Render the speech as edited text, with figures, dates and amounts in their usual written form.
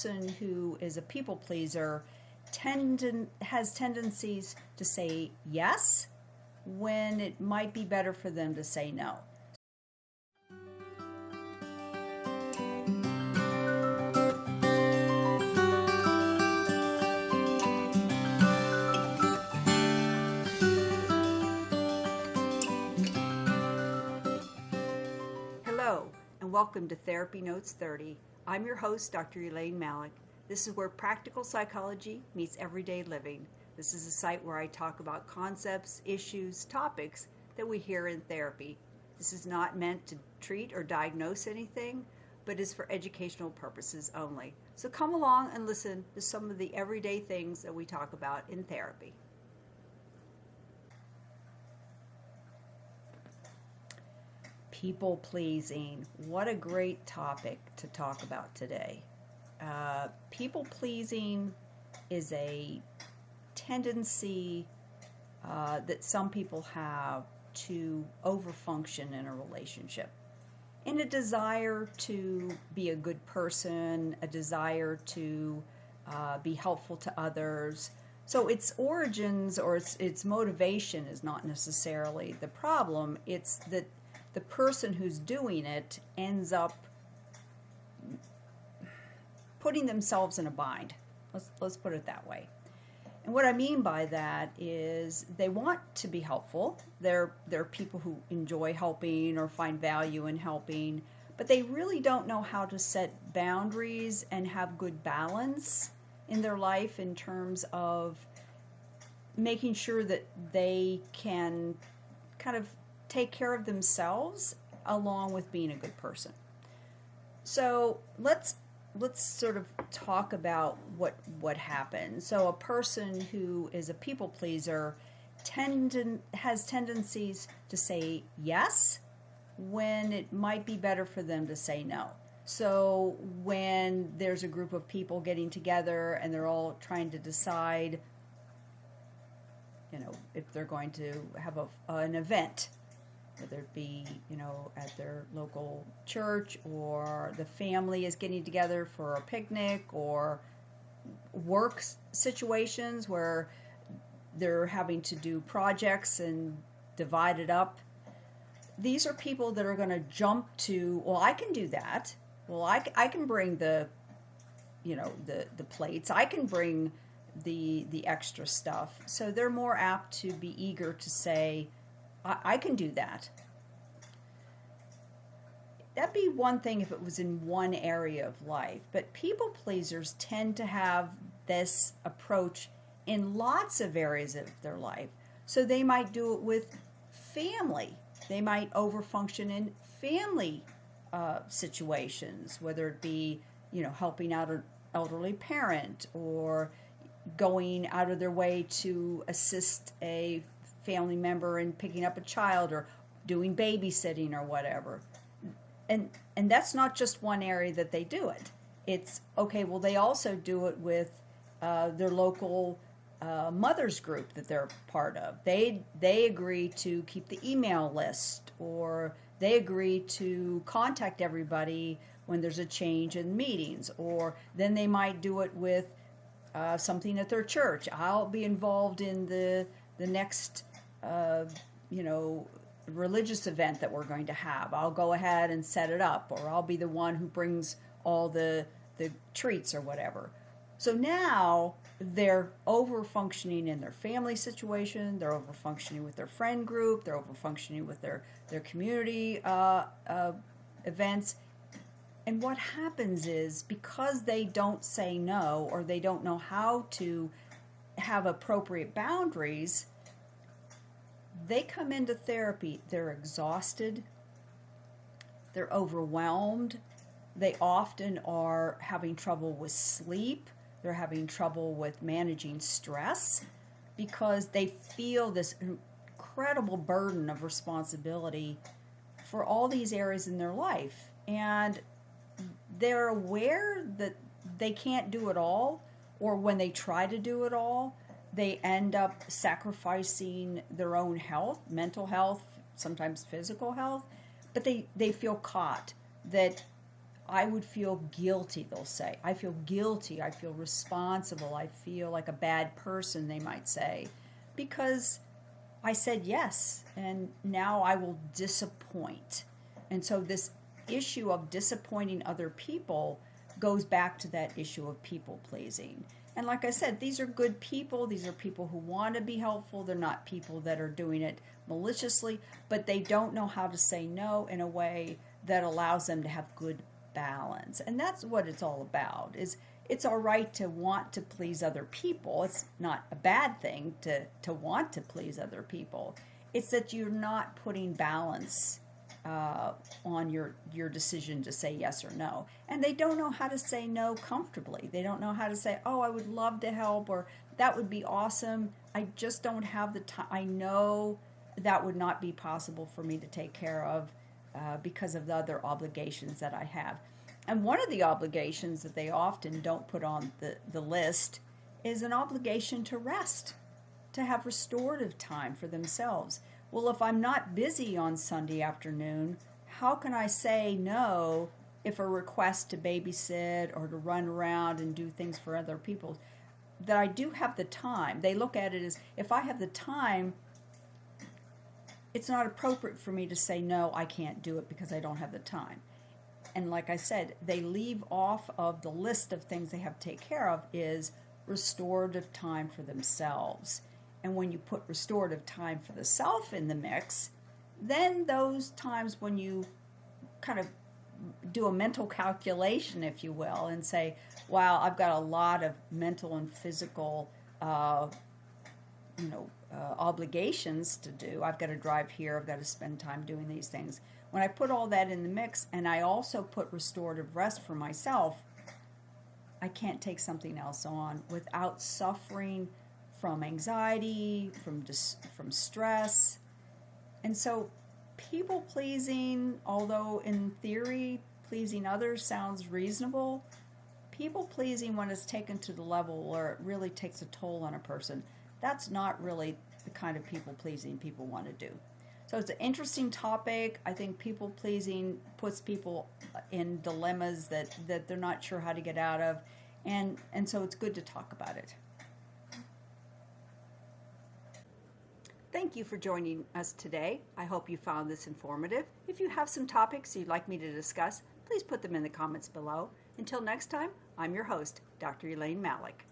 person who is a people pleaser has tendencies to say yes when it might be better for them to say no. Hello, and welcome to Therapy Notes 30. I'm your host, Dr. Elaine Malik. This is where practical psychology meets everyday living. This is a site where I talk about concepts, issues, topics that we hear in therapy. This is not meant to treat or diagnose anything, but is for educational purposes only. So come along and listen to some of the everyday things that we talk about in therapy. People pleasing. What a great topic to talk about today. People pleasing is a tendency that some people have to overfunction in a relationship, in a desire to be a good person, a desire to be helpful to others. So its origins or its motivation is not necessarily the problem. It's that the person who's doing it ends up putting themselves in a bind. Let's put it that way. And what I mean by that is they want to be helpful. They're people who enjoy helping or find value in helping, but they really don't know how to set boundaries and have good balance in their life in terms of making sure that they can kind of take care of themselves along with being a good person. So let's sort of talk about what happens. So a person who is a people pleaser has tendencies to say yes when it might be better for them to say no. So when there's a group of people getting together and they're all trying to decide, if they're going to have an event, whether it be, at their local church, or the family is getting together for a picnic, or work situations where they're having to do projects and divide it up. These are people that are going to jump to, well, I can do that. Well, I can bring the plates. I can bring the extra stuff. So they're more apt to be eager to say, I can do that. That'd be one thing if it was in one area of life, but people pleasers tend to have this approach in lots of areas of their life. So they might do it with family. They might overfunction in family situations, whether it be, helping out an elderly parent, or going out of their way to assist a family member in picking up a child, or doing babysitting or whatever. And that's not just one area that they do it. It's okay, well, they also do it with their local mothers group that they're part of. They agree to keep the email list, or they agree to contact everybody when there's a change in meetings, or then they might do it with something at their church. I'll be involved in the next religious event that we're going to have. I'll go ahead and set it up, or I'll be the one who brings all the treats or whatever. So now they're over-functioning in their family situation, they're over-functioning with their friend group, they're over-functioning with their community events. And what happens is, because they don't say no, or they don't know how to have appropriate boundaries, they come into therapy, they're exhausted, they're overwhelmed, they often are having trouble with sleep, they're having trouble with managing stress, because they feel this incredible burden of responsibility for all these areas in their life. And they're aware that they can't do it all, or when they try to do it all, they end up sacrificing their own health, mental health, sometimes physical health, but they feel caught that I would feel guilty, they'll say. I feel guilty. I feel responsible. I feel like a bad person, they might say, because I said yes, and now I will disappoint. And so this issue of disappointing other people goes back to that issue of people pleasing. And like I said, these are good people. These are people who want to be helpful. They're not people that are doing it maliciously, but they don't know how to say no in a way that allows them to have good balance. And that's what it's all about. Is it's all right to want to please other people. It's not a bad thing to want to please other people. It's that you're not putting balance on your decision to say yes or no. And they don't know how to say no comfortably. They don't know how to say, oh, I would love to help, or that would be awesome. I just don't have the time. I know that would not be possible for me to take care of because of the other obligations that I have. And one of the obligations that they often don't put on the list is an obligation to rest, to have restorative time for themselves. Well, if I'm not busy on Sunday afternoon, how can I say no if a request to babysit or to run around and do things for other people, that I do have the time? They look at it as, if I have the time, it's not appropriate for me to say, no, I can't do it because I don't have the time. And like I said, they leave off of the list of things they have to take care of is restorative time for themselves. And when you put restorative time for the self in the mix, then those times when you kind of do a mental calculation, if you will, and say, wow, I've got a lot of mental and physical obligations to do. I've got to drive here. I've got to spend time doing these things. When I put all that in the mix and I also put restorative rest for myself, I can't take something else on without suffering from anxiety, from stress. And so people pleasing, although in theory pleasing others sounds reasonable, people pleasing when it's taken to the level where it really takes a toll on a person, that's not really the kind of people pleasing people want to do. So it's an interesting topic. I think people pleasing puts people in dilemmas that they're not sure how to get out of, and so it's good to talk about it. Thank you for joining us today. I hope you found this informative. If you have some topics you'd like me to discuss, please put them in the comments below. Until next time, I'm your host, Dr. Elaine Malik.